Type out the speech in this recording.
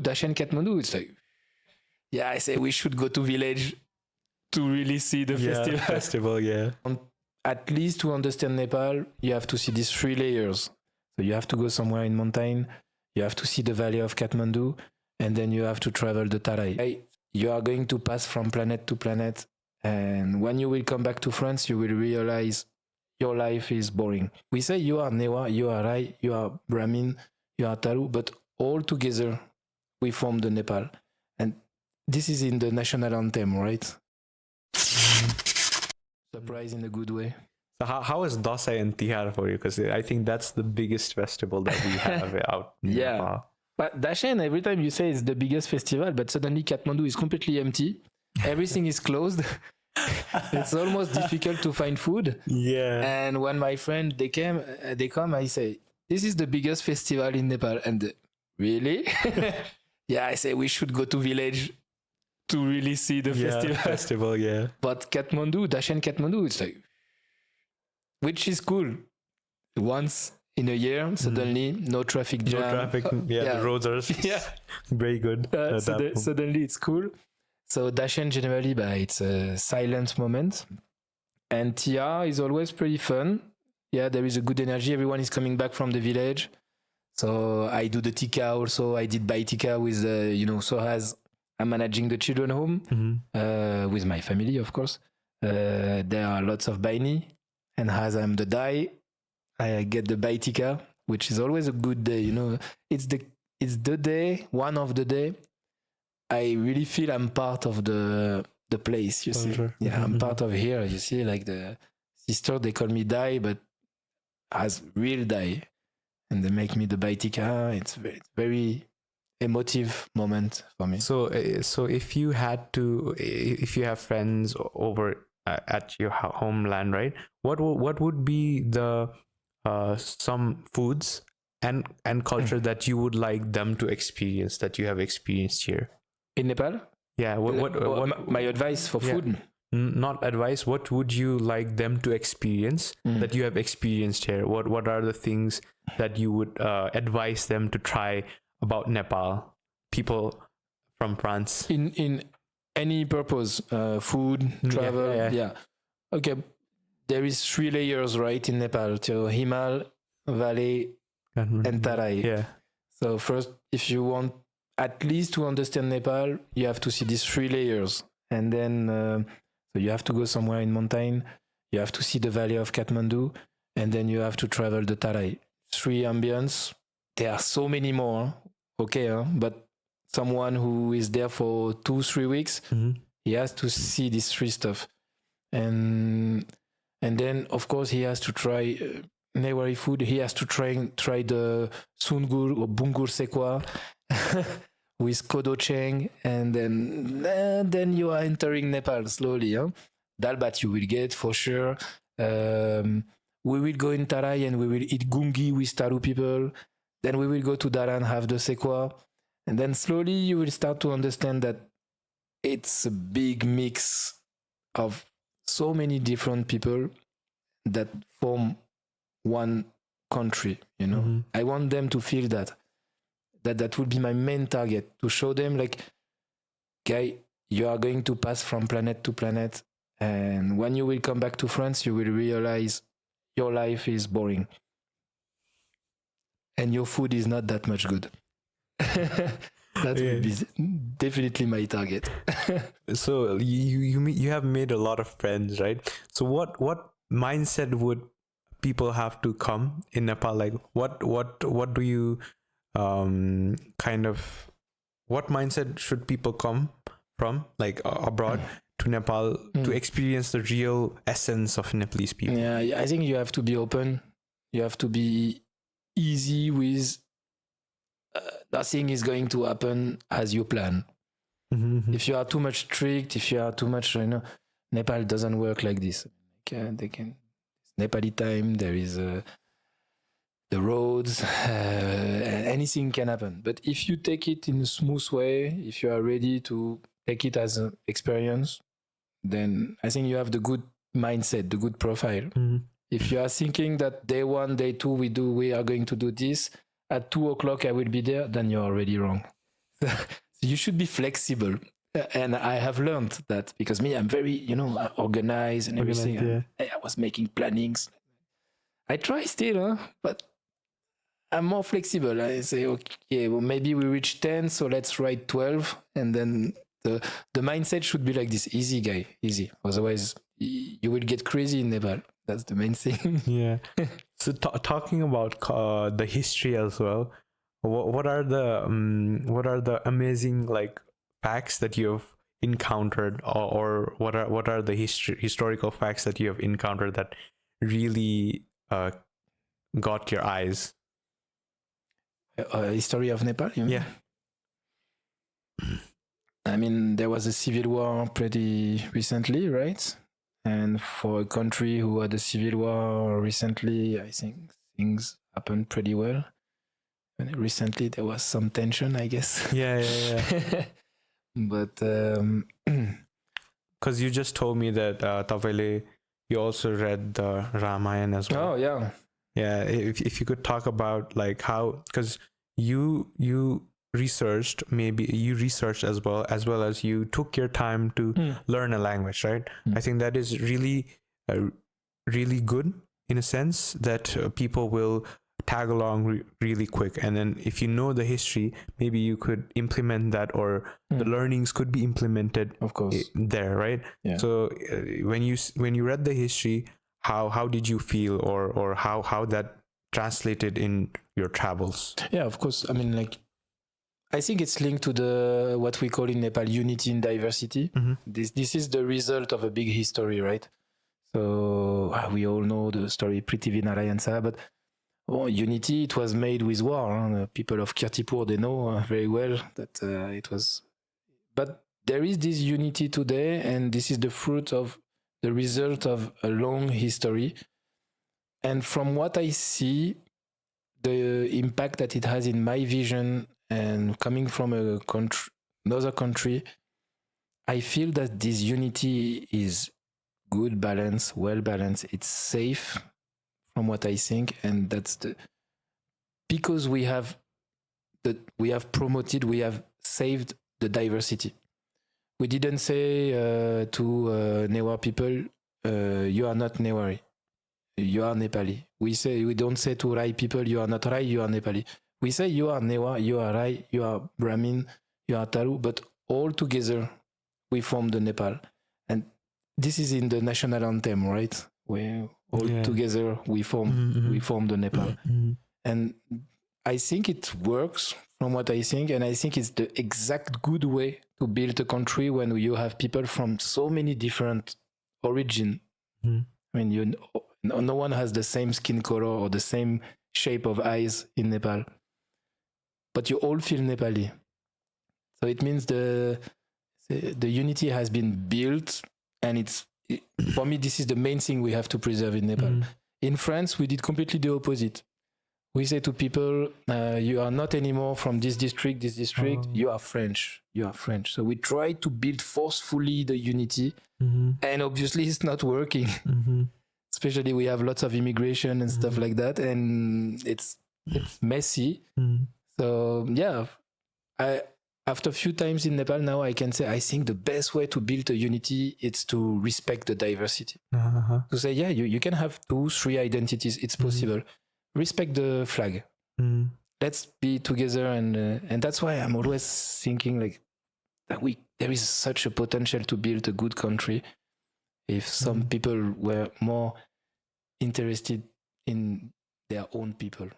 Dashain Kathmandu, it's like, yeah, I say we should go to village to really see the festival. Festival, yeah. At least to understand Nepal, you have to see these 3 layers. So you have to go somewhere in mountain, you have to see the valley of Kathmandu, and then you have to travel the Tarai. You are going to pass from planet to planet, and when you will come back to France, you will realize your life is boring. We say you are Newa, you are Rai, you are Brahmin, you are Taru, but all together we form the Nepal. And this is in the national anthem, right? Surprise in a good way. So how is Dashain and Tihar for you? Because I think that's the biggest festival that we have out in Nepal. But Dashain, every time you say it's the biggest festival, but suddenly Kathmandu is completely empty. Everything is closed. It's almost difficult to find food. Yeah. And when my friend they come, I say, this is the biggest festival in Nepal. And really? Yeah, I say we should go to village to really see the festival. Yeah. But Dashain Kathmandu, it's like, which is cool. Once in a year, suddenly no traffic jam. No traffic. The roads are very good. Suddenly it's cool. So Dashain generally, it's a silent moment. And Tia is always pretty fun. Yeah, there is a good energy. Everyone is coming back from the village. So I do the Tika also. I did Bai Tika with, Sohaz. I'm managing the children home with my family, of course. There are lots of Baini. And as I'm the Dai, I get the Bai Tika, which is always a good day. It's the day, one of the day. I really feel I'm part of the place, you see. Sure. Yeah, I'm part of here, you see, like the sister, they call me Dai, but as real Dai. And they make me the Bai Tika. It's very emotive moment for me. So if you have friends over at your homeland, right? What would be the some foods and culture that you would like them to experience that you have experienced here in Nepal? Yeah. What my advice for food? Not advice. What would you like them to experience that you have experienced here? What are the things that you would advise them to try about Nepal? People from France. In any purpose, food, travel. Yeah. Okay. There is 3 layers, right, in Nepal. So Himal, Valley, and Tarai. Yeah. So first, if you want at least to understand Nepal, you have to see these 3 layers. And then, so you have to go somewhere in mountain. You have to see the valley of Kathmandu. And then you have to travel the Tarai. 3 ambience. There are so many more. Okay, but someone who is there for 2-3 weeks, he has to see these 3 stuff. And then, of course, he has to try Newari food. He has to try the sungur or bungur sekwa with kodo cheng. And then you are entering Nepal slowly. Dal bat you will get for sure. We will go in Tarai and we will eat gungi with Taru people. Then we will go to Daran, have the sekwa. And then slowly you will start to understand that it's a big mix of so many different people that form one country, I want them to feel that would be my main target, to show them like, guy, you are going to pass from planet to planet, and when you will come back to France, you will realize your life is boring and your food is not that much good. That would be definitely my target. So you have made a lot of friends, right? So what mindset would people have to come in Nepal? Like what do you what mindset should people come from, like abroad to Nepal to experience the real essence of Nepalese people? Yeah, I think you have to be open. You have to be easy with nothing is going to happen as you plan. If you are too much strict, if you are too much, Nepal doesn't work like this. They can Nepali time. There is the roads. Anything can happen. But if you take it in a smooth way, if you are ready to take it as an experience, then I think you have the good mindset, the good profile. If you are thinking that day 1, day 2, we are going to do this, at 2:00 I will be there, then you're already wrong. So you should be flexible. And I have learned that because me, I'm very, organized and everything. Organized, I was making plannings. I try still, but I'm more flexible. I say, okay, well, maybe we reach 10, so let's write 12. And then the mindset should be like this: easy, guy, easy. Otherwise, you will get crazy in Nepal. That's the main thing. Yeah. So talking about the history as well, what are the amazing like facts that you have encountered, or what are the historical facts that you have encountered that really got your eyes? History of Nepal, you mean? Yeah. I mean, there was a civil war pretty recently, right? And for a country who had a civil war recently, I think things happened pretty well. And recently there was some tension, I guess. Yeah. But because you just told me that Tavale, you also read the Ramayana as well. Oh yeah. Yeah, if you could talk about like how, because you researched as well as you took your time to learn a language, right? I think that is really really good in a sense that people will tag along really quick, and then if you know the history, maybe you could implement that, or the learnings could be implemented, of course, there, right? Yeah. So when you read the history, how did you feel, or how that translated in your travels? Yeah, of course. I mean, like, I think it's linked to the what we call in Nepal unity in diversity. This is the result of a big history, right? So we all know the story Prithvi Narayan Saha, but unity, it was made with war. The people of Kirtipur, they know very well that it was. But there is this unity today, and this is the fruit of the result of a long history. And from what I see, the impact that it has in my vision and coming from another country, I feel that this unity is good balance, well balanced. It's safe from what I think, and that's because we have promoted, we have saved the diversity. We didn't say to Newar people, you are not Newari, you are Nepali. We don't say to Rai people, you are not Rai, you are Nepali. We say you are Newar, you are Rai, you are Brahmin, you are Taru, but all together we form the Nepal. And this is in the national anthem, right? We all together we form the Nepal. And I think it works from what I think, and I think it's the exact good way to build a country when you have people from so many different origin. I mean, no one has the same skin color or the same shape of eyes in Nepal, but you all feel Nepali. So it means the unity has been built, and for me, this is the main thing we have to preserve in Nepal. In France, we did completely the opposite. We say to people, you are not anymore from this district, you are French. So we try to build forcefully the unity, and obviously it's not working. Especially we have lots of immigration and stuff like that, and it's messy. So yeah, after a few times in Nepal now, I can say I think the best way to build a unity is to respect the diversity. To say, yeah, you can have 2-3 identities, it's possible. Respect the flag. Let's be together, and that's why I'm always thinking like that there is such a potential to build a good country if some people were more interested in their own people.